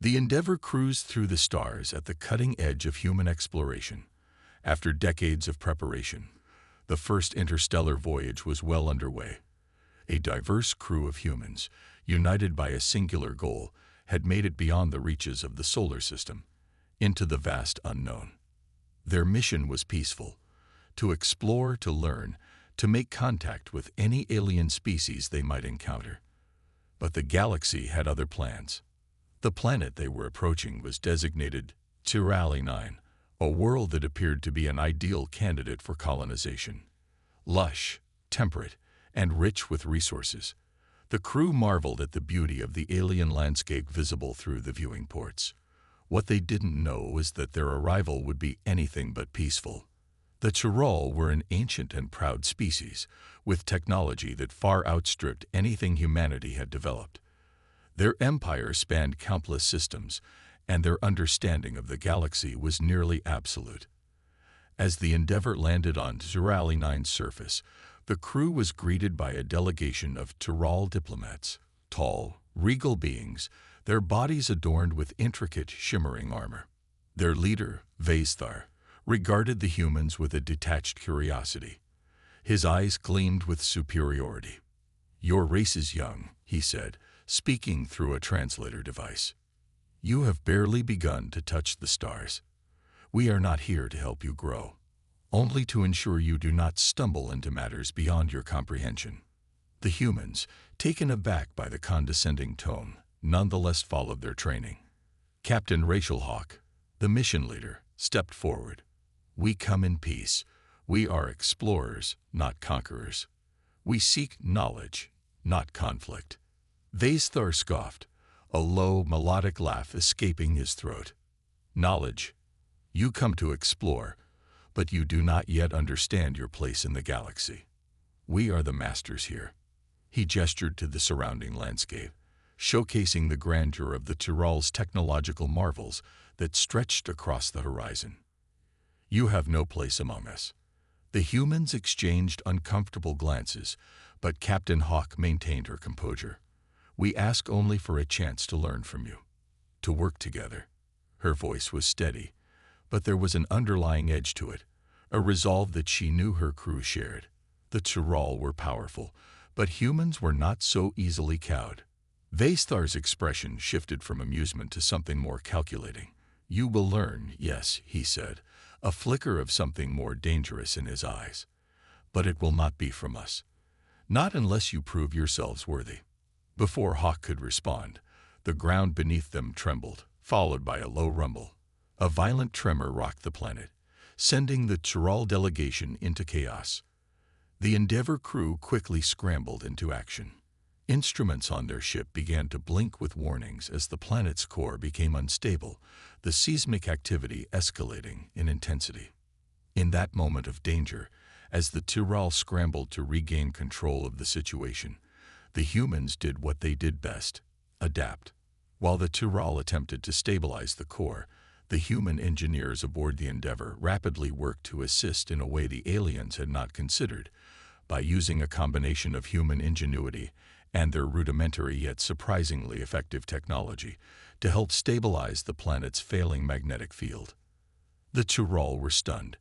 The Endeavour cruised through the stars at the cutting edge of human exploration. After decades of preparation, the first interstellar voyage was well underway. A diverse crew of humans, united by a singular goal, had made it beyond the reaches of the solar system, into the vast unknown. Their mission was peaceful: to explore, to learn, to make contact with any alien species they might encounter. But the galaxy had other plans. The planet they were approaching was designated Tirali 9, a world that appeared to be an ideal candidate for colonization. Lush, temperate, and rich with resources, the crew marveled at the beauty of the alien landscape visible through the viewing ports. What they didn't know was that their arrival would be anything but peaceful. The Tyrol were an ancient and proud species, with technology that far outstripped anything humanity had developed. Their empire spanned countless systems, and their understanding of the galaxy was nearly absolute. As the Endeavour landed on Tirali 9's surface, the crew was greeted by a delegation of Tyrol diplomats, tall, regal beings, their bodies adorned with intricate, shimmering armor. Their leader, Vaisthar, regarded the humans with a detached curiosity. His eyes gleamed with superiority. "Your race is young," he said, speaking through a translator device. "You have barely begun to touch the stars. We are not here to help you grow, only to ensure you do not stumble into matters beyond your comprehension." The humans, taken aback by the condescending tone, nonetheless followed their training. Captain Rachel Hawk, the mission leader, stepped forward. "We come in peace. We are explorers, not conquerors. We seek knowledge, not conflict." Vaisthar scoffed, a low, melodic laugh escaping his throat. "Knowledge. You come to explore, but you do not yet understand your place in the galaxy. We are the masters here." He gestured to the surrounding landscape, showcasing the grandeur of the Tyrol's technological marvels that stretched across the horizon. "You have no place among us." The humans exchanged uncomfortable glances, but Captain Hawk maintained her composure. "We ask only for a chance to learn from you, to work together." Her voice was steady, but there was an underlying edge to it, a resolve that she knew her crew shared. The Tyrol were powerful, but humans were not so easily cowed. Vaisthar's expression shifted from amusement to something more calculating. "You will learn, yes," he said, a flicker of something more dangerous in his eyes. "But it will not be from us. Not unless you prove yourselves worthy." Before Hawk could respond, the ground beneath them trembled, followed by a low rumble. A violent tremor rocked the planet, sending the Tyrol delegation into chaos. The Endeavour crew quickly scrambled into action. Instruments on their ship began to blink with warnings as the planet's core became unstable, the seismic activity escalating in intensity. In that moment of danger, as the Tyrol scrambled to regain control of the situation, the humans did what they did best: adapt. While the Tyrol attempted to stabilize the core, the human engineers aboard the Endeavour rapidly worked to assist in a way the aliens had not considered, by using a combination of human ingenuity and their rudimentary yet surprisingly effective technology to help stabilize the planet's failing magnetic field. The Tyrol were stunned.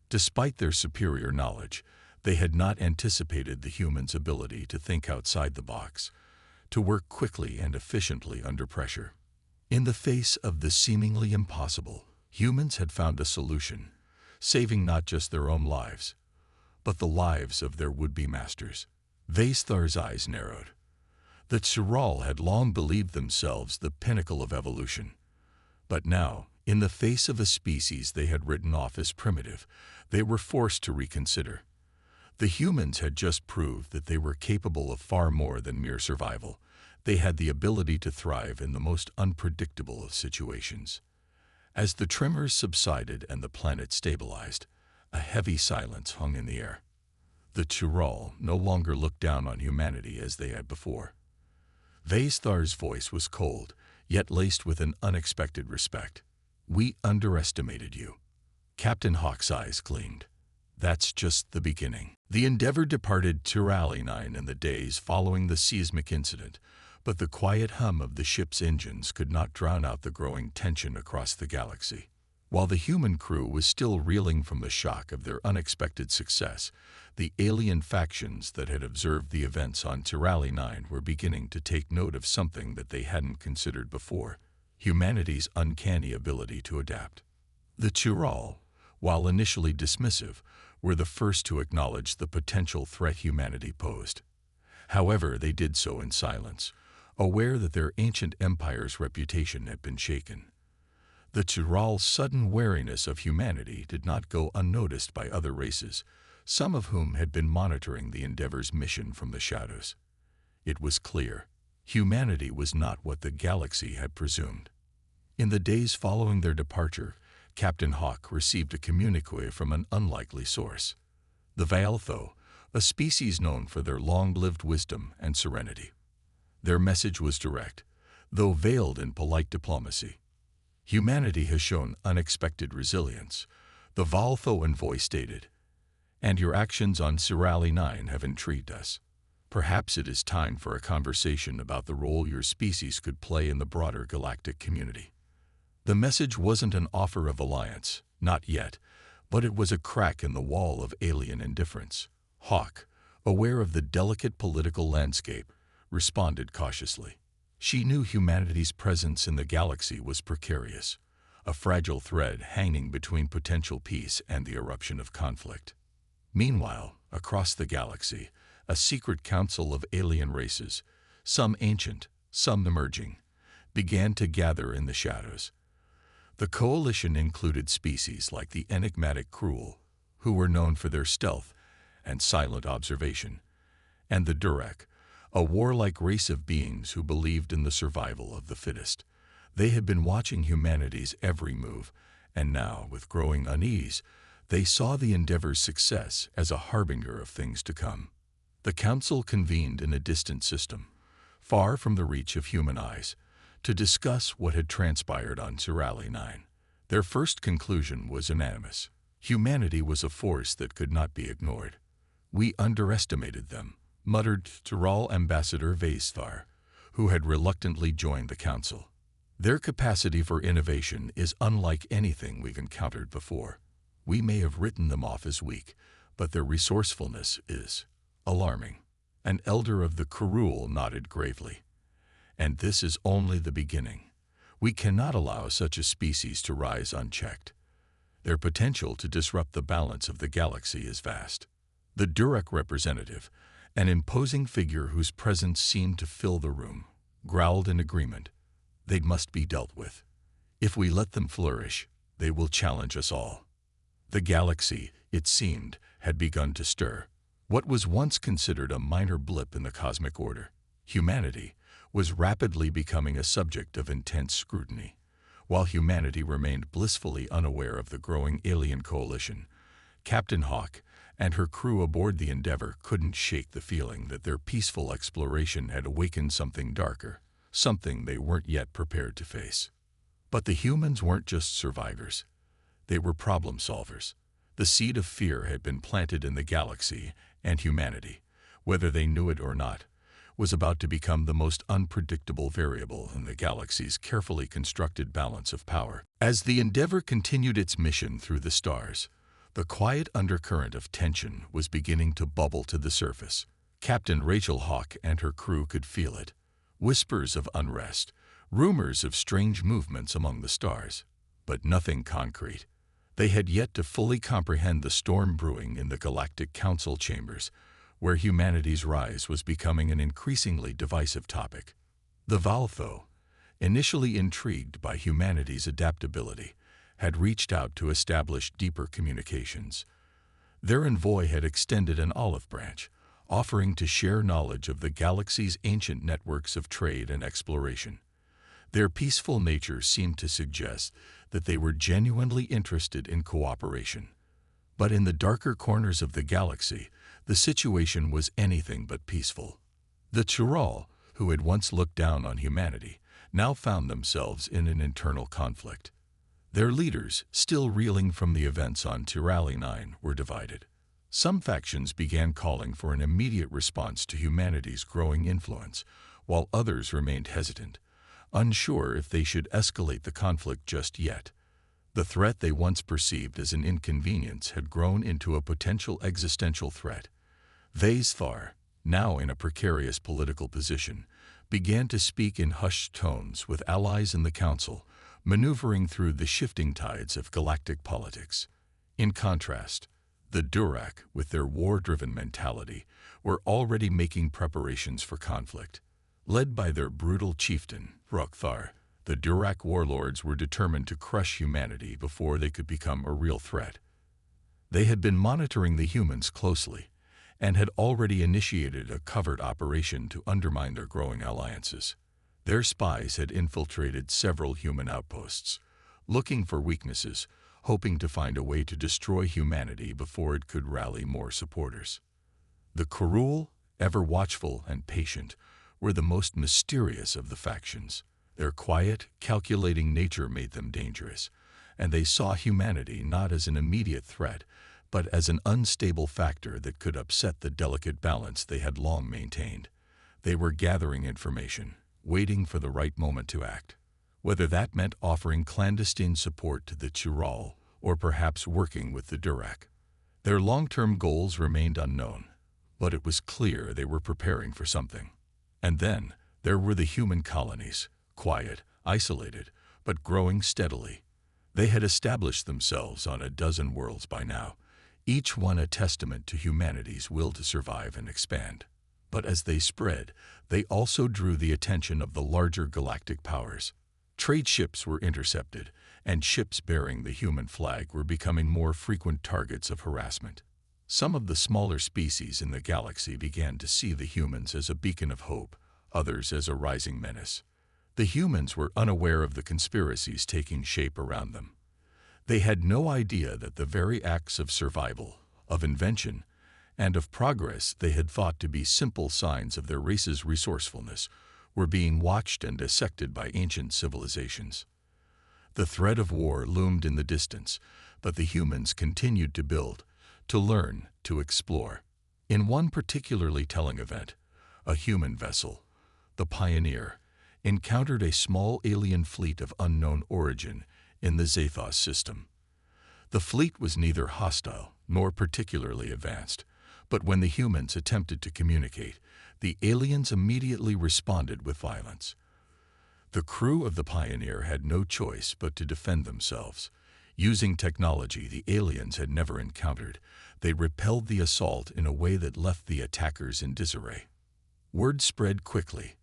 Despite their superior knowledge, they had not anticipated the humans' ability to think outside the box, to work quickly and efficiently under pressure. In the face of the seemingly impossible, humans had found a solution, saving not just their own lives, but the lives of their would-be masters. Vaisthar's eyes narrowed. The Tyrol had long believed themselves the pinnacle of evolution. But now, in the face of a species they had written off as primitive, they were forced to reconsider. The humans had just proved that they were capable of far more than mere survival. They had the ability to thrive in the most unpredictable of situations. As the tremors subsided and the planet stabilized, a heavy silence hung in the air. The Tyrol no longer looked down on humanity as they had before. Vaisthar's voice was cold, yet laced with an unexpected respect. "We underestimated you." Captain Hawk's eyes gleamed. "That's just the beginning." The Endeavour departed Tirali 9 in the days following the seismic incident, But the quiet hum of the ship's engines could not drown out the growing tension across the galaxy. While the human crew was still reeling from the shock of their unexpected success, the alien factions that had observed the events on Tirali 9 were beginning to take note of something that they hadn't considered before: humanity's uncanny ability to adapt. The Chiral, while initially dismissive, were the first to acknowledge the potential threat humanity posed. However, they did so in silence, aware that their ancient empire's reputation had been shaken. The Chiral's sudden wariness of humanity did not go unnoticed by other races, some of whom had been monitoring the Endeavor's mission from the shadows. It was clear: humanity was not what the galaxy had presumed. In the days following their departure, Captain Hawk received a communique from an unlikely source. The Vaeltho, a species known for their long-lived wisdom and serenity. Their message was direct, though veiled in polite diplomacy. "Humanity has shown unexpected resilience," the Vaeltho envoy stated, "and your actions on Tirali 9 have intrigued us. Perhaps it is time for a conversation about the role your species could play in the broader galactic community." The message wasn't an offer of alliance, not yet, but it was a crack in the wall of alien indifference. Hawk, aware of the delicate political landscape, responded cautiously. She knew humanity's presence in the galaxy was precarious, a fragile thread hanging between potential peace and the eruption of conflict. Meanwhile, across the galaxy, a secret council of alien races, some ancient, some emerging, began to gather in the shadows. The coalition included species like the enigmatic Cruel, who were known for their stealth and silent observation, and the Durek, a warlike race of beings who believed in the survival of the fittest. They had been watching humanity's every move, and now, with growing unease, they saw the Endeavor's success as a harbinger of things to come. The council convened in a distant system, far from the reach of human eyes, to discuss what had transpired on Tirali 9. Their first conclusion was unanimous. Humanity was a force that could not be ignored. "We underestimated them," muttered Tiral Ambassador Vaesthar, who had reluctantly joined the council. "Their capacity for innovation is unlike anything we've encountered before. We may have written them off as weak, but their resourcefulness is alarming." An elder of the Cruel nodded gravely. "And this is only the beginning. We cannot allow such a species to rise unchecked. Their potential to disrupt the balance of the galaxy is vast." The Durek representative, an imposing figure whose presence seemed to fill the room, growled in agreement. "They must be dealt with. If we let them flourish, they will challenge us all." The galaxy, it seemed, had begun to stir. What was once considered a minor blip in the cosmic order, humanity, was rapidly becoming a subject of intense scrutiny. While humanity remained blissfully unaware of the growing alien coalition, Captain Hawk and her crew aboard the Endeavor couldn't shake the feeling that their peaceful exploration had awakened something darker, something they weren't yet prepared to face. But the humans weren't just survivors. They were problem solvers. The seed of fear had been planted in the galaxy, and humanity, whether they knew it or not, was about to become the most unpredictable variable in the galaxy's carefully constructed balance of power. As the Endeavor continued its mission through the stars, the quiet undercurrent of tension was beginning to bubble to the surface. Captain Rachel Hawk and her crew could feel it. Whispers of unrest, rumors of strange movements among the stars, but nothing concrete. They had yet to fully comprehend the storm brewing in the Galactic Council chambers, where humanity's rise was becoming an increasingly divisive topic. The Vaeltho, initially intrigued by humanity's adaptability, had reached out to establish deeper communications. Their envoy had extended an olive branch, offering to share knowledge of the galaxy's ancient networks of trade and exploration. Their peaceful nature seemed to suggest that they were genuinely interested in cooperation. But in the darker corners of the galaxy, the situation was anything but peaceful. The Chiral, who had once looked down on humanity, now found themselves in an internal conflict. Their leaders, still reeling from the events on Tirali 9, were divided. Some factions began calling for an immediate response to humanity's growing influence, while others remained hesitant, unsure if they should escalate the conflict just yet. The threat they once perceived as an inconvenience had grown into a potential existential threat. Vaisthar, now in a precarious political position, began to speak in hushed tones with allies in the council, maneuvering through the shifting tides of galactic politics. In contrast, the Durak, with their war-driven mentality, were already making preparations for conflict. Led by their brutal chieftain, Rukthar, the Durak warlords were determined to crush humanity before they could become a real threat. They had been monitoring the humans closely, and had already initiated a covert operation to undermine their growing alliances. Their spies had infiltrated several human outposts, looking for weaknesses, hoping to find a way to destroy humanity before it could rally more supporters. The Kurul, ever watchful and patient, were the most mysterious of the factions. Their quiet, calculating nature made them dangerous, and they saw humanity not as an immediate threat, but as an unstable factor that could upset the delicate balance they had long maintained. They were gathering information, waiting for the right moment to act, whether that meant offering clandestine support to the Chiral or perhaps working with the Durak. Their long-term goals remained unknown, but it was clear they were preparing for something. And then there were the human colonies, quiet, isolated, but growing steadily. They had established themselves on a dozen worlds by now, each one a testament to humanity's will to survive and expand. But as they spread, they also drew the attention of the larger galactic powers. Trade ships were intercepted, and ships bearing the human flag were becoming more frequent targets of harassment. Some of the smaller species in the galaxy began to see the humans as a beacon of hope, others as a rising menace. The humans were unaware of the conspiracies taking shape around them. They had no idea that the very acts of survival, of invention, and of progress they had thought to be simple signs of their race's resourcefulness were being watched and dissected by ancient civilizations. The threat of war loomed in the distance, but the humans continued to build, to learn, to explore. In one particularly telling event, a human vessel, the Pioneer, encountered a small alien fleet of unknown origin in the Zathos system. The fleet was neither hostile nor particularly advanced, but when the humans attempted to communicate, the aliens immediately responded with violence. The crew of the Pioneer had no choice but to defend themselves. Using technology the aliens had never encountered, they repelled the assault in a way that left the attackers in disarray. Word spread quickly.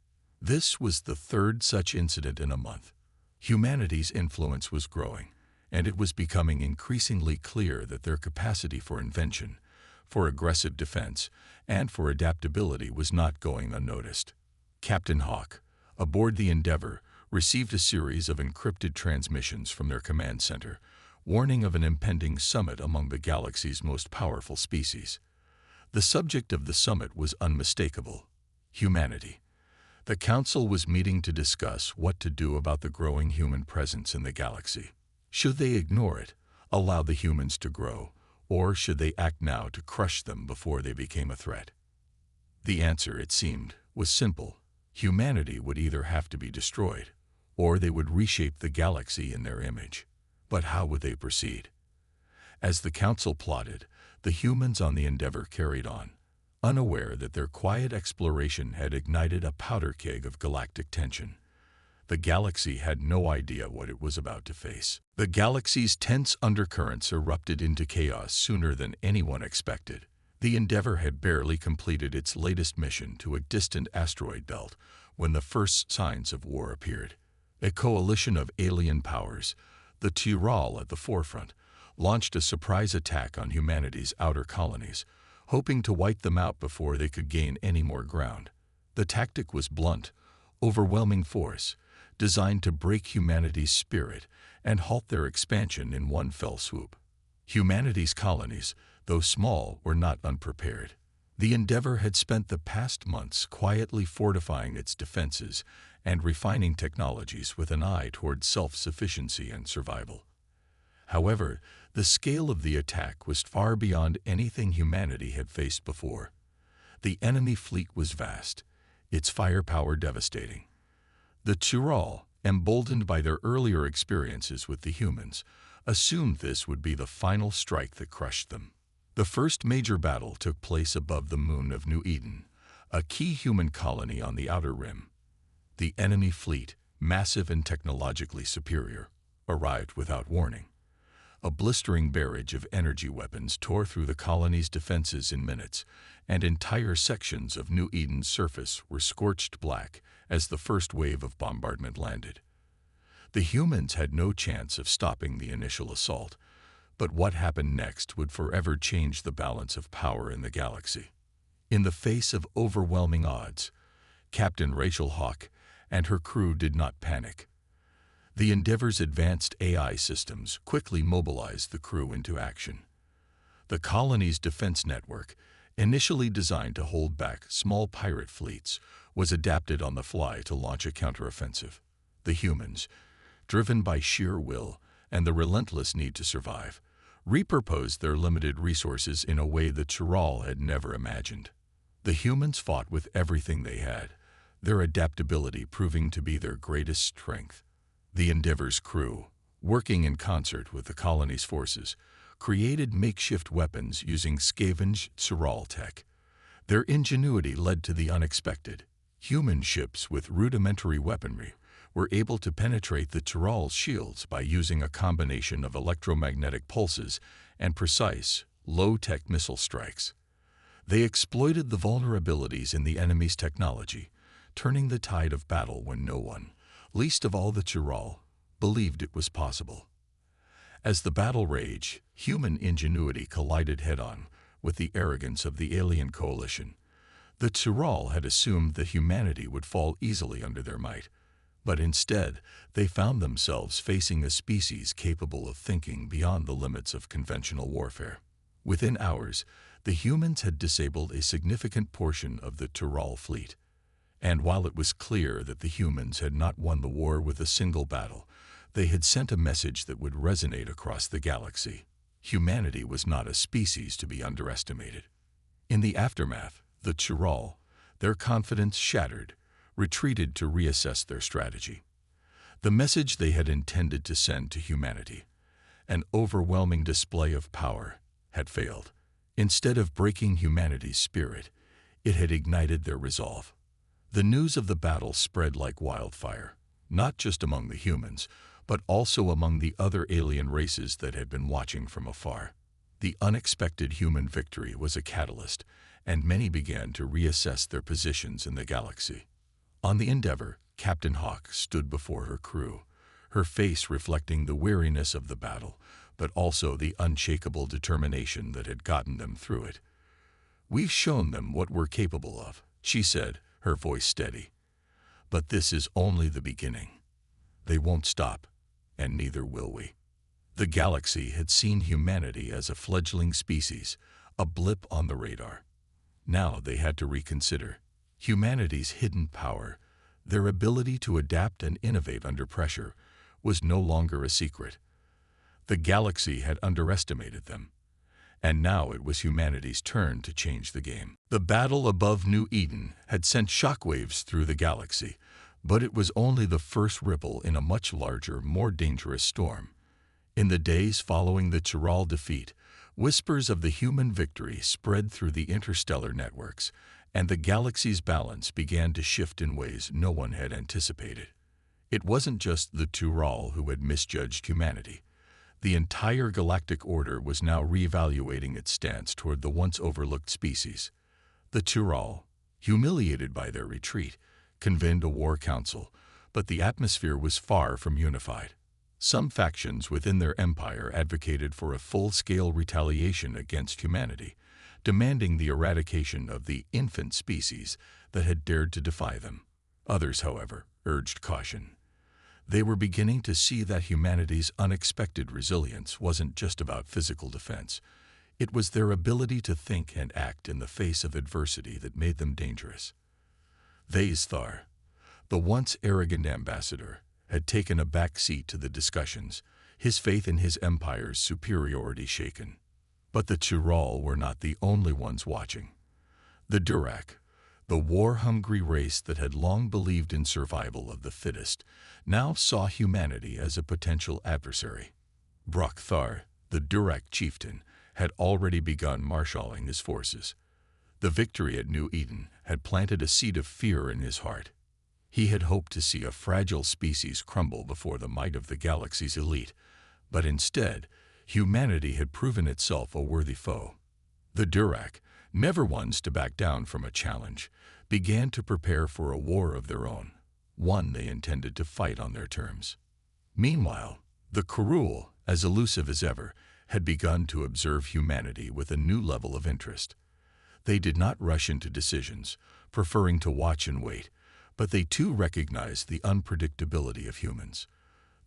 This was the third such incident in a month. Humanity's influence was growing, and it was becoming increasingly clear that their capacity for invention, for aggressive defense, and for adaptability was not going unnoticed. Captain Hawk, aboard the Endeavour, received a series of encrypted transmissions from their command center, warning of an impending summit among the galaxy's most powerful species. The subject of the summit was unmistakable: humanity. The Council was meeting to discuss what to do about the growing human presence in the galaxy. Should they ignore it, allow the humans to grow, or should they act now to crush them before they became a threat? The answer, it seemed, was simple. Humanity would either have to be destroyed, or they would reshape the galaxy in their image. But how would they proceed? As the Council plotted, the humans on the Endeavour carried on, unaware that their quiet exploration had ignited a powder keg of galactic tension. The galaxy had no idea what it was about to face. The galaxy's tense undercurrents erupted into chaos sooner than anyone expected. The Endeavour had barely completed its latest mission to a distant asteroid belt when the first signs of war appeared. A coalition of alien powers, the Tiral at the forefront, launched a surprise attack on humanity's outer colonies, hoping to wipe them out before they could gain any more ground. The tactic was blunt, overwhelming force, designed to break humanity's spirit and halt their expansion in one fell swoop. Humanity's colonies, though small, were not unprepared. The Endeavour had spent the past months quietly fortifying its defenses and refining technologies with an eye toward self-sufficiency and survival. However, the scale of the attack was far beyond anything humanity had faced before. The enemy fleet was vast, its firepower devastating. The Tyrol, emboldened by their earlier experiences with the humans, assumed this would be the final strike that crushed them. The first major battle took place above the moon of New Eden, a key human colony on the Outer Rim. The enemy fleet, massive and technologically superior, arrived without warning. A blistering barrage of energy weapons tore through the colony's defenses in minutes, and entire sections of New Eden's surface were scorched black as the first wave of bombardment landed. The humans had no chance of stopping the initial assault, but what happened next would forever change the balance of power in the galaxy. In the face of overwhelming odds, Captain Rachel Hawk and her crew did not panic. The Endeavor's advanced AI systems quickly mobilized the crew into action. The colony's defense network, initially designed to hold back small pirate fleets, was adapted on the fly to launch a counteroffensive. The humans, driven by sheer will and the relentless need to survive, repurposed their limited resources in a way the Tyrol had never imagined. The humans fought with everything they had, their adaptability proving to be their greatest strength. The Endeavor's crew, working in concert with the colony's forces, created makeshift weapons using scavenged Tyrol tech. Their ingenuity led to the unexpected. Human ships with rudimentary weaponry were able to penetrate the Tyrol's shields by using a combination of electromagnetic pulses and precise, low-tech missile strikes. They exploited the vulnerabilities in the enemy's technology, turning the tide of battle when no one, least of all the Tyrol, believed it was possible. As the battle raged, human ingenuity collided head-on with the arrogance of the alien coalition. The Tyrol had assumed that humanity would fall easily under their might, but instead they found themselves facing a species capable of thinking beyond the limits of conventional warfare. Within hours, the humans had disabled a significant portion of the Tyrol fleet. And while it was clear that the humans had not won the war with a single battle, they had sent a message that would resonate across the galaxy. Humanity was not a species to be underestimated. In the aftermath, the Tyrol, their confidence shattered, retreated to reassess their strategy. The message they had intended to send to humanity, an overwhelming display of power, had failed. Instead of breaking humanity's spirit, it had ignited their resolve. The news of the battle spread like wildfire, not just among the humans, but also among the other alien races that had been watching from afar. The unexpected human victory was a catalyst, and many began to reassess their positions in the galaxy. On the Endeavor, Captain Hawk stood before her crew, her face reflecting the weariness of the battle, but also the unshakable determination that had gotten them through it. "We've shown them what we're capable of," she said, her voice steady. "But this is only the beginning. They won't stop, and neither will we." The galaxy had seen humanity as a fledgling species, a blip on the radar. Now they had to reconsider. Humanity's hidden power, their ability to adapt and innovate under pressure, was no longer a secret. The galaxy had underestimated them, and now it was humanity's turn to change the game. The battle above New Eden had sent shockwaves through the galaxy, but it was only the first ripple in a much larger, more dangerous storm. In the days following the Tyrol defeat, whispers of the human victory spread through the interstellar networks, and the galaxy's balance began to shift in ways no one had anticipated. It wasn't just the Tyrol who had misjudged humanity. The entire galactic order was now reevaluating its stance toward the once overlooked species. The Tyrol, humiliated by their retreat, convened a war council, but the atmosphere was far from unified. Some factions within their empire advocated for a full-scale retaliation against humanity, demanding the eradication of the infant species that had dared to defy them. Others, however, urged caution. They were beginning to see that humanity's unexpected resilience wasn't just about physical defense. It was their ability to think and act in the face of adversity that made them dangerous. Vaisthar, the once arrogant ambassador, had taken a back seat to the discussions, his faith in his empire's superiority shaken. But the Tyrol were not the only ones watching. The Durak, The war-hungry race that had long believed in survival of the fittest now saw humanity as a potential adversary. Brockthar, the Durak chieftain, had already begun marshalling his forces. The victory at New Eden had planted a seed of fear in his heart. He had hoped to see a fragile species crumble before the might of the galaxy's elite, but instead, humanity had proven itself a worthy foe. The Durak, never ones to back down from a challenge, began to prepare for a war of their own, one they intended to fight on their terms. Meanwhile, the Kurul, as elusive as ever, had begun to observe humanity with a new level of interest. They did not rush into decisions, preferring to watch and wait, but they too recognized the unpredictability of humans.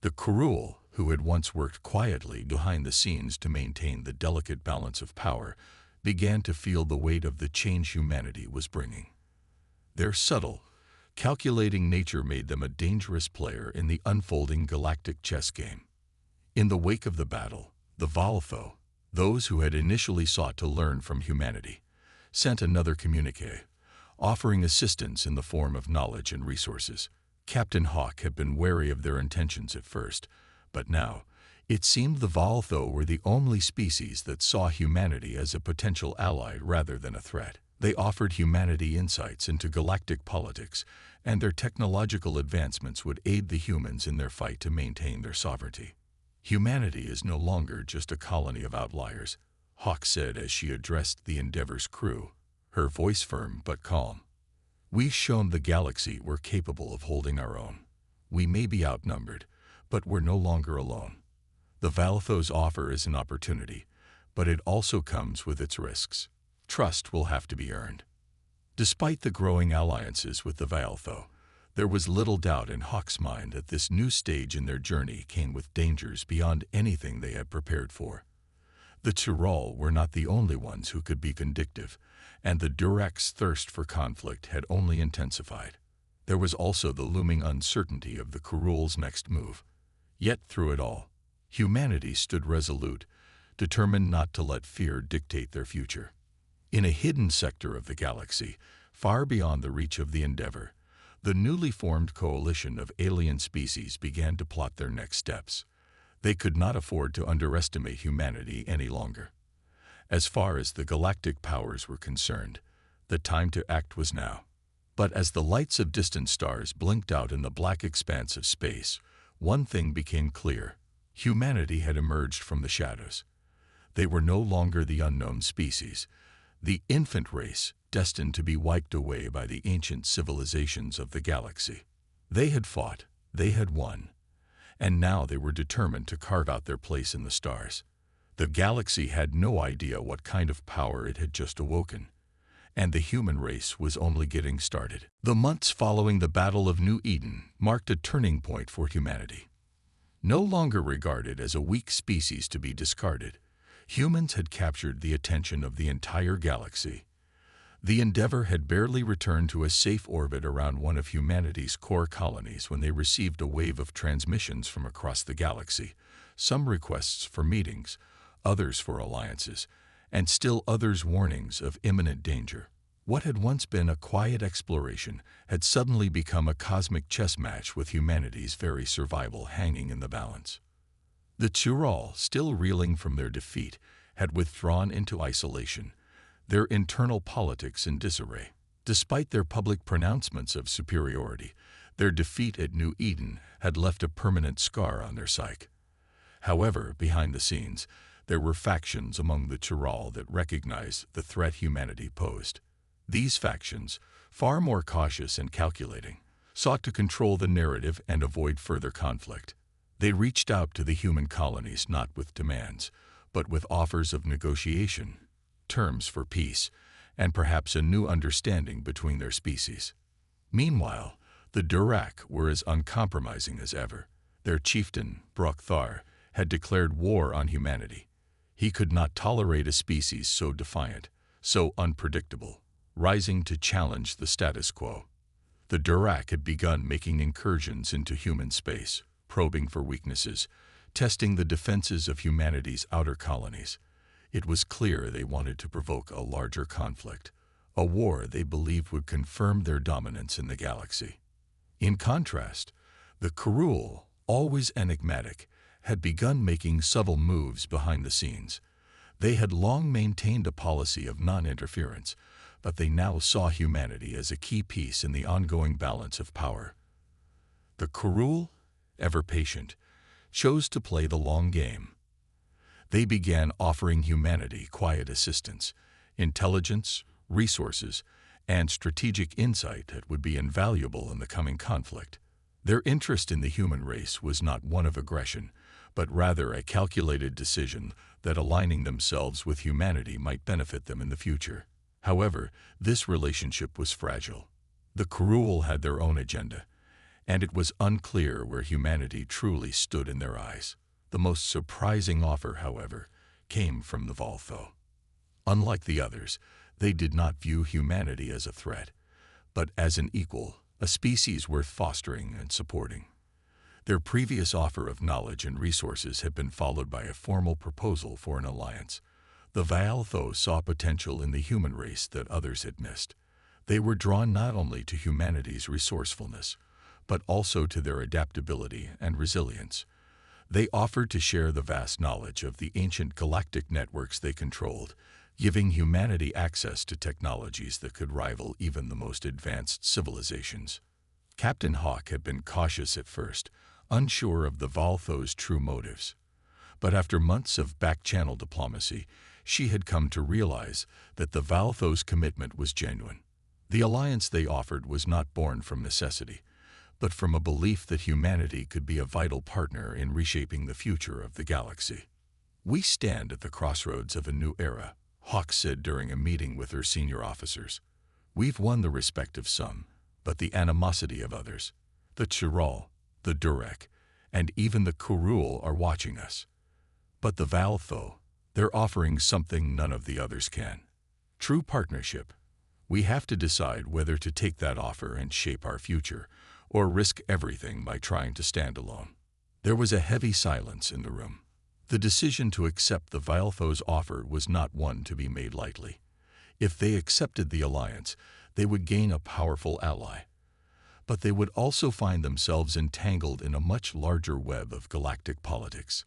The Kurul, who had once worked quietly behind the scenes to maintain the delicate balance of power, began to feel the weight of the change humanity was bringing. Their subtle, calculating nature made them a dangerous player in the unfolding galactic chess game. In the wake of the battle, the Valtho, those who had initially sought to learn from humanity, sent another communique, offering assistance in the form of knowledge and resources. Captain Hawk had been wary of their intentions at first, but now, it seemed the Valtho were the only species that saw humanity as a potential ally rather than a threat. They offered humanity insights into galactic politics, and their technological advancements would aid the humans in their fight to maintain their sovereignty. Humanity is no longer just a colony of outliers, Hawk said as she addressed the Endeavor's crew, her voice firm but calm. We've shown the galaxy we're capable of holding our own. We may be outnumbered, but we're no longer alone. The Valtho's offer is an opportunity, but it also comes with its risks. Trust will have to be earned. Despite the growing alliances with the Valtho, there was little doubt in Hawk's mind that this new stage in their journey came with dangers beyond anything they had prepared for. The Tyrol were not the only ones who could be vindictive, and the Durak's thirst for conflict had only intensified. There was also the looming uncertainty of the Kurul's next move. Yet through it all, humanity stood resolute, determined not to let fear dictate their future. In a hidden sector of the galaxy, far beyond the reach of the Endeavor, the newly formed coalition of alien species began to plot their next steps. They could not afford to underestimate humanity any longer. As far as the galactic powers were concerned, the time to act was now. But as the lights of distant stars blinked out in the black expanse of space, one thing became clear. Humanity had emerged from the shadows. They were no longer the unknown species, the infant race destined to be wiped away by the ancient civilizations of the galaxy. They had fought, they had won, and now they were determined to carve out their place in the stars. The galaxy had no idea what kind of power it had just awoken, and the human race was only getting started. The months following the Battle of New Eden marked a turning point for humanity. No longer regarded as a weak species to be discarded, humans had captured the attention of the entire galaxy. The Endeavor had barely returned to a safe orbit around one of humanity's core colonies when they received a wave of transmissions from across the galaxy, some requests for meetings, others for alliances, and still others warnings of imminent danger. What had once been a quiet exploration had suddenly become a cosmic chess match with humanity's very survival hanging in the balance. The Tyrol, still reeling from their defeat, had withdrawn into isolation, their internal politics in disarray. Despite their public pronouncements of superiority, their defeat at New Eden had left a permanent scar on their psyche. However, behind the scenes, there were factions among the Tyrol that recognized the threat humanity posed. These factions, far more cautious and calculating, sought to control the narrative and avoid further conflict. They reached out to the human colonies not with demands, but with offers of negotiation, terms for peace, and perhaps a new understanding between their species. Meanwhile, the Durak were as uncompromising as ever. Their chieftain, Brockthar, had declared war on humanity. He could not tolerate a species so defiant, so unpredictable, rising to challenge the status quo. The Durak had begun making incursions into human space, probing for weaknesses, testing the defenses of humanity's outer colonies. It was clear they wanted to provoke a larger conflict, a war they believed would confirm their dominance in the galaxy. In contrast, the K'ru'el, always enigmatic, had begun making subtle moves behind the scenes. They had long maintained a policy of non-interference, but they now saw humanity as a key piece in the ongoing balance of power. The K'ru'el, ever patient, chose to play the long game. They began offering humanity quiet assistance, intelligence, resources, and strategic insight that would be invaluable in the coming conflict. Their interest in the human race was not one of aggression, but rather a calculated decision that aligning themselves with humanity might benefit them in the future. However, this relationship was fragile. The K'ru'el had their own agenda, and it was unclear where humanity truly stood in their eyes. The most surprising offer, however, came from the Valtho. Unlike the others, they did not view humanity as a threat, but as an equal, a species worth fostering and supporting. Their previous offer of knowledge and resources had been followed by a formal proposal for an alliance. The Valtho saw potential in the human race that others had missed. They were drawn not only to humanity's resourcefulness, but also to their adaptability and resilience. They offered to share the vast knowledge of the ancient galactic networks they controlled, giving humanity access to technologies that could rival even the most advanced civilizations. Captain Hawk had been cautious at first, unsure of the Valtho's true motives. But after months of back-channel diplomacy, she had come to realize that the Valtho's commitment was genuine. The alliance they offered was not born from necessity, but from a belief that humanity could be a vital partner in reshaping the future of the galaxy. "We stand at the crossroads of a new era," Hawk said during a meeting with her senior officers. "We've won the respect of some, but the animosity of others. The Chiral, the Durek, and even the K'ru'el are watching us. But the Valtho, they're offering something none of the others can. True partnership. We have to decide whether to take that offer and shape our future, or risk everything by trying to stand alone." There was a heavy silence in the room. The decision to accept the Valtho's offer was not one to be made lightly. If they accepted the alliance, they would gain a powerful ally. But they would also find themselves entangled in a much larger web of galactic politics.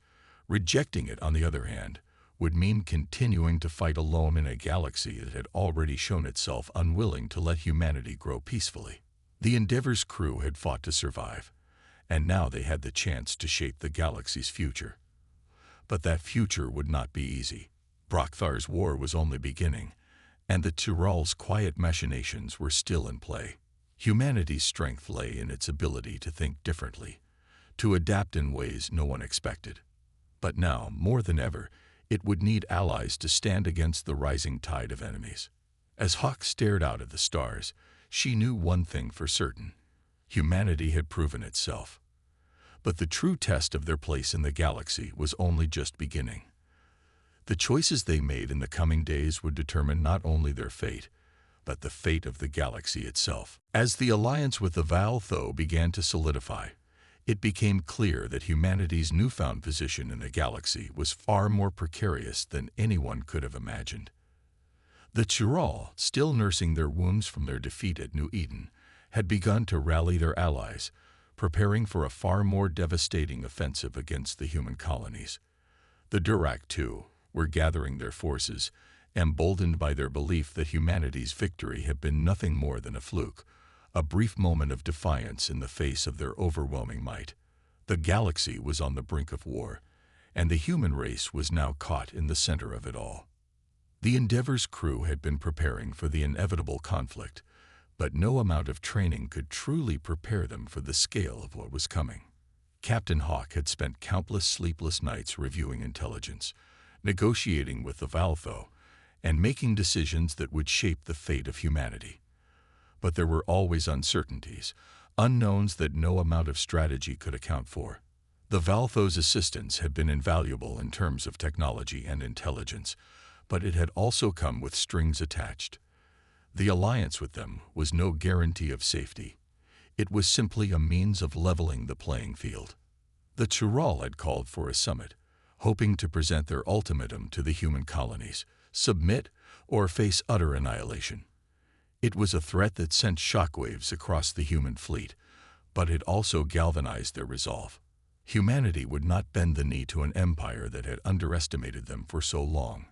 Rejecting it, on the other hand, would mean continuing to fight alone in a galaxy that had already shown itself unwilling to let humanity grow peacefully. The Endeavor's crew had fought to survive, and now they had the chance to shape the galaxy's future. But that future would not be easy. Brokthar's war was only beginning, and the Chiral's quiet machinations were still in play. Humanity's strength lay in its ability to think differently, to adapt in ways no one expected. But now, more than ever, it would need allies to stand against the rising tide of enemies. As Hawk stared out at the stars, she knew one thing for certain: humanity had proven itself. But the true test of their place in the galaxy was only just beginning. The choices they made in the coming days would determine not only their fate, but the fate of the galaxy itself. As the alliance with the Valtho began to solidify, it became clear that humanity's newfound position in the galaxy was far more precarious than anyone could have imagined. The Chiral, still nursing their wounds from their defeat at New Eden, had begun to rally their allies, preparing for a far more devastating offensive against the human colonies. The Durak, too, were gathering their forces, emboldened by their belief that humanity's victory had been nothing more than a fluke, a brief moment of defiance in the face of their overwhelming might. The galaxy was on the brink of war, and the human race was now caught in the center of it all. The Endeavor's crew had been preparing for the inevitable conflict, but no amount of training could truly prepare them for the scale of what was coming. Captain Hawk had spent countless sleepless nights reviewing intelligence, negotiating with the Valtho, and making decisions that would shape the fate of humanity. But there were always uncertainties, unknowns that no amount of strategy could account for. The Valtho's assistance had been invaluable in terms of technology and intelligence, but it had also come with strings attached. The alliance with them was no guarantee of safety. It was simply a means of leveling the playing field. The Chiral had called for a summit, hoping to present their ultimatum to the human colonies: submit or face utter annihilation. It was a threat that sent shockwaves across the human fleet, but it also galvanized their resolve. Humanity would not bend the knee to an empire that had underestimated them for so long.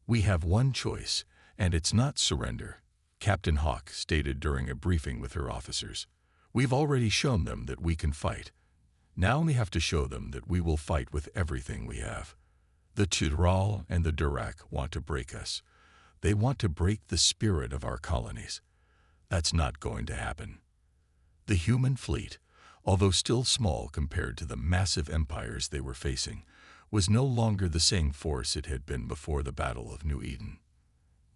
"We have one choice, and it's not surrender," Captain Hawk stated during a briefing with her officers. "We've already shown them that we can fight. Now we have to show them that we will fight with everything we have. The Tyrol and the Durac want to break us. They want to break the spirit of our colonies. That's not going to happen." The human fleet, although still small compared to the massive empires they were facing, was no longer the same force it had been before the Battle of New Eden.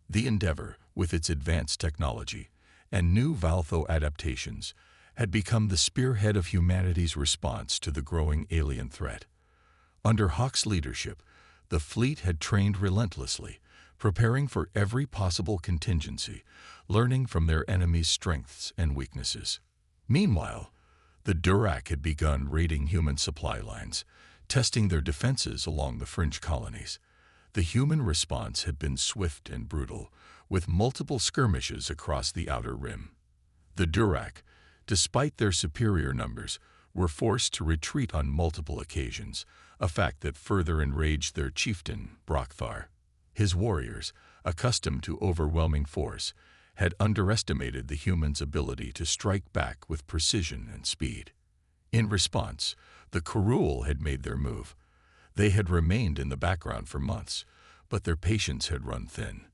The Endeavour, with its advanced technology and new Valtho adaptations, had become the spearhead of humanity's response to the growing alien threat. Under Hawk's leadership, the fleet had trained relentlessly, preparing for every possible contingency, learning from their enemies' strengths and weaknesses. Meanwhile, the Durac had begun raiding human supply lines, testing their defenses along the fringe colonies. The human response had been swift and brutal, with multiple skirmishes across the outer rim. The Durac, despite their superior numbers, were forced to retreat on multiple occasions, a fact that further enraged their chieftain, Brockthar. His warriors, accustomed to overwhelming force, had underestimated the humans' ability to strike back with precision and speed. In response, the Kurul had made their move. They had remained in the background for months, but their patience had run thin.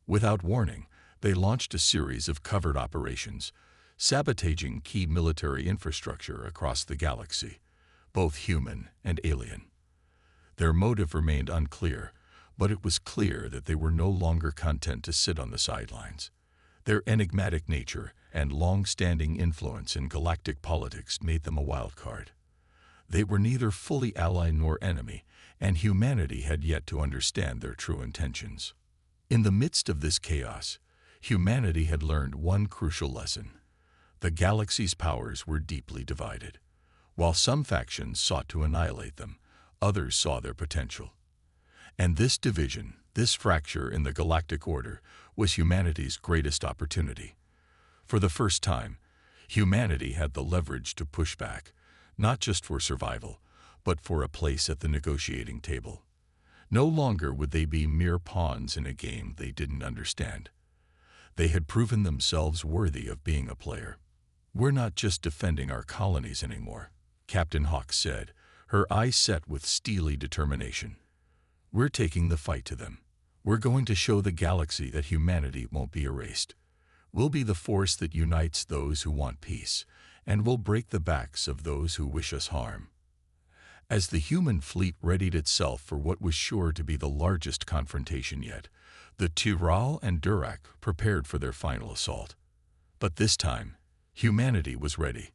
Without warning, they launched a series of covert operations, sabotaging key military infrastructure across the galaxy, both human and alien. Their motive remained unclear, but it was clear that they were no longer content to sit on the sidelines. Their enigmatic nature and long-standing influence in galactic politics made them a wild card. They were neither fully ally nor enemy, and humanity had yet to understand their true intentions. In the midst of this chaos, humanity had learned one crucial lesson. The galaxy's powers were deeply divided. While some factions sought to annihilate them, others saw their potential. And this division, this fracture in the galactic order, was humanity's greatest opportunity. For the first time, humanity had the leverage to push back, not just for survival, but for a place at the negotiating table. No longer would they be mere pawns in a game they didn't understand. They had proven themselves worthy of being a player. "We're not just defending our colonies anymore," Captain Hawk said, her eyes set with steely determination. "We're taking the fight to them. We're going to show the galaxy that humanity won't be erased. We'll be the force that unites those who want peace, and will break the backs of those who wish us harm." As the human fleet readied itself for what was sure to be the largest confrontation yet, the Tyrol and Durac prepared for their final assault. But this time, humanity was ready.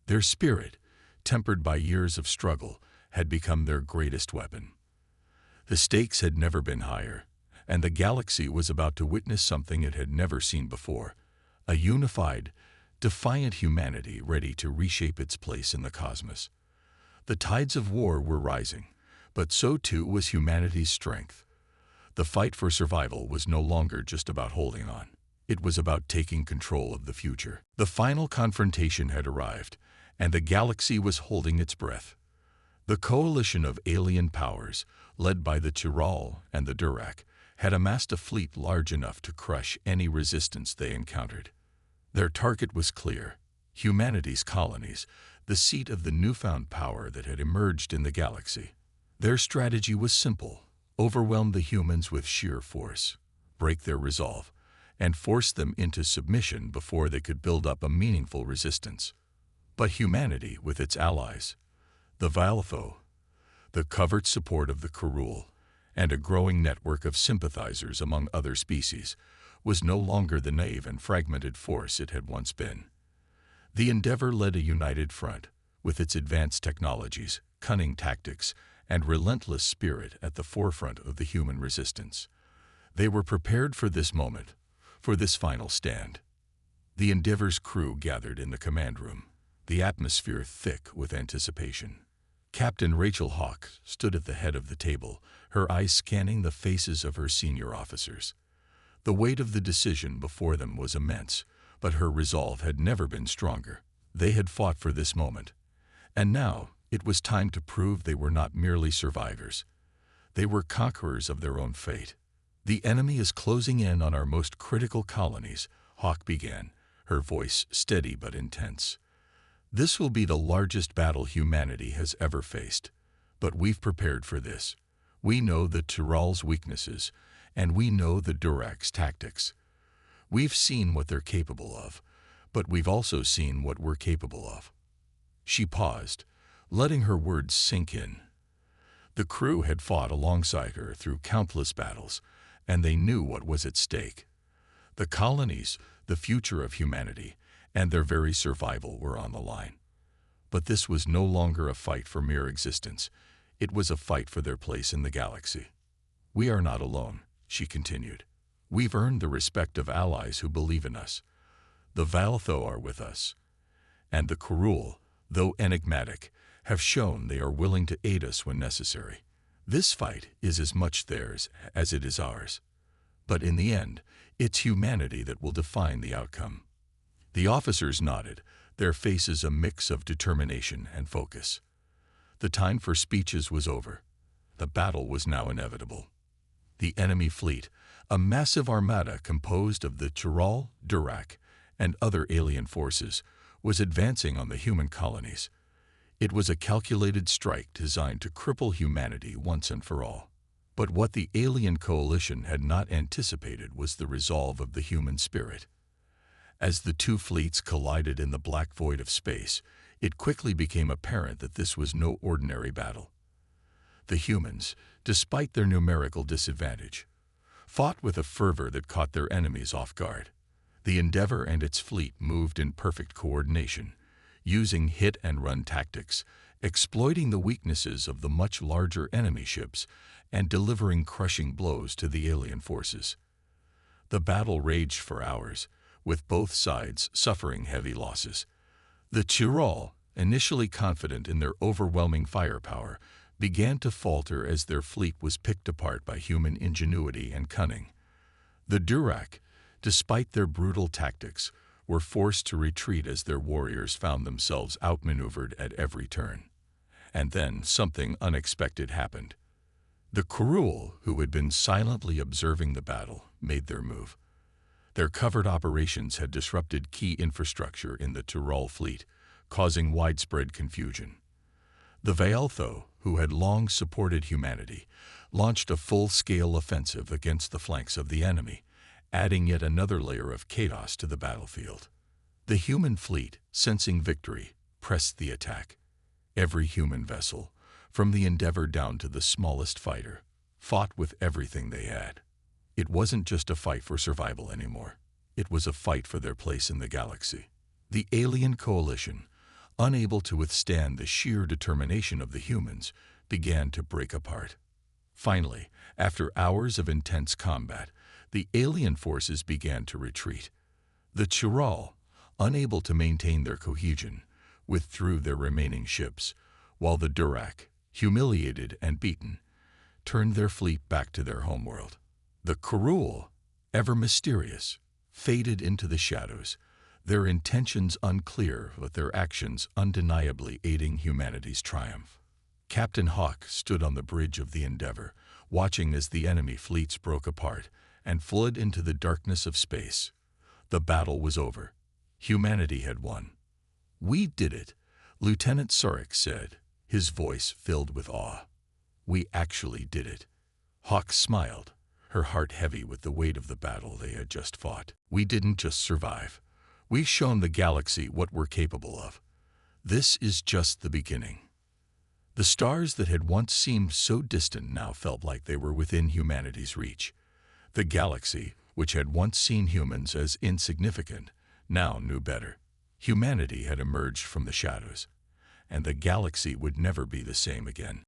Their spirit, tempered by years of struggle, had become their greatest weapon. The stakes had never been higher, and the galaxy was about to witness something it had never seen before: a unified, defiant humanity ready to reshape its place in the cosmos. The tides of war were rising, but so too was humanity's strength. The fight for survival was no longer just about holding on. It was about taking control of the future. The final confrontation had arrived, and the galaxy was holding its breath. The coalition of alien powers, led by the Tyrol and the Durac, had amassed a fleet large enough to crush any resistance they encountered. Their target was clear: humanity's colonies, the seat of the newfound power that had emerged in the galaxy. Their strategy was simple: overwhelm the humans with sheer force, break their resolve, and force them into submission before they could build up a meaningful resistance. But humanity, with its allies, the Valtho, the covert support of the Kurul, and a growing network of sympathizers among other species, was no longer the naive and fragmented force it had once been. The Endeavour led a united front, with its advanced technologies, cunning tactics, and relentless spirit at the forefront of the human resistance. They were prepared for this moment, for this final stand. The Endeavour's crew gathered in the command room, the atmosphere thick with anticipation. Captain Rachel Hawk stood at the head of the table, her eyes scanning the faces of her senior officers. The weight of the decision before them was immense, but her resolve had never been stronger. They had fought for this moment, and now it was time to prove they were not merely survivors. They were conquerors of their own fate. "The enemy is closing in on our most critical colonies," Hawk began, her voice steady but intense. "This will be the largest battle humanity has ever faced. But we've prepared for this. We know the Tyrell's weaknesses, and we know the Durac's tactics. We've seen what they're capable of, but we've also seen what we're capable of." She paused, letting her words sink in. The crew had fought alongside her through countless battles, and they knew what was at stake. The colonies, the future of humanity, and their very survival were on the line. But this was no longer a fight for mere existence. It was a fight for their place in the galaxy. "We are not alone," she continued. "We've earned the respect of allies who believe in us. The Valtho are with us, and the Kurul, though enigmatic, have shown they are willing to aid us when necessary. This fight is as much theirs as it is ours. But in the end, it's humanity that will define the outcome." The officers nodded, their faces a mix of determination and focus. The time for speeches was over. The battle was now inevitable. The enemy fleet, a massive armada composed of the Tyrell, Durac, and other alien forces, was advancing on the human colonies. It was a calculated strike designed to cripple humanity once and for all. But what the alien coalition had not anticipated was the resolve of the human spirit. As the two fleets collided in the black void of space, it quickly became apparent that this was no ordinary battle. The humans, despite their numerical disadvantage, fought with a fervor that caught their enemies off guard. The Endeavor and its fleet moved in perfect coordination, using hit-and-run tactics, exploiting the weaknesses of the much larger enemy ships, and delivering crushing blows to the alien forces. The battle raged for hours, with both sides suffering heavy losses. The Tyrell, initially confident in their overwhelming firepower, began to falter as their fleet was picked apart by human ingenuity and cunning. The Durac, despite their brutal tactics, were forced to retreat as their warriors found themselves outmaneuvered at every turn. And then something unexpected happened. The Kurul, who had been silently observing the battle, made their move. Their covert operations had disrupted key infrastructure in the Tyrell fleet, causing widespread confusion. The Valtho, who had long supported humanity, launched a full-scale offensive against the flanks of the enemy, adding yet another layer of chaos to the battlefield. The human fleet, sensing victory, pressed the attack. Every human vessel, from the Endeavor down to the smallest fighter, fought with everything they had. It wasn't just a fight for survival anymore. It was a fight for their place in the galaxy. The alien coalition, unable to withstand the sheer determination of the humans, began to break apart. Finally, after hours of intense combat, the alien forces began to retreat. The Tyrell, unable to maintain their cohesion, withdrew their remaining ships, while the Durac, humiliated and beaten, turned their fleet back to their homeworld. The Kurul, ever mysterious, faded into the shadows, their intentions unclear but their actions undeniably aiding humanity's triumph. Captain Hawk stood on the bridge of the Endeavor, watching as the enemy fleets broke apart and fled into the darkness of space. The battle was over. Humanity had won. "We did it," Lieutenant Surik said, his voice filled with awe. "We actually did it." Hawk smiled, her heart heavy with the weight of the battle they had just fought. "We didn't just survive. We've shown the galaxy what we're capable of. This is just the beginning." The stars that had once seemed so distant now felt like they were within humanity's reach. The galaxy, which had once seen humans as insignificant, now knew better. Humanity had emerged from the shadows, and the galaxy would never be the same again.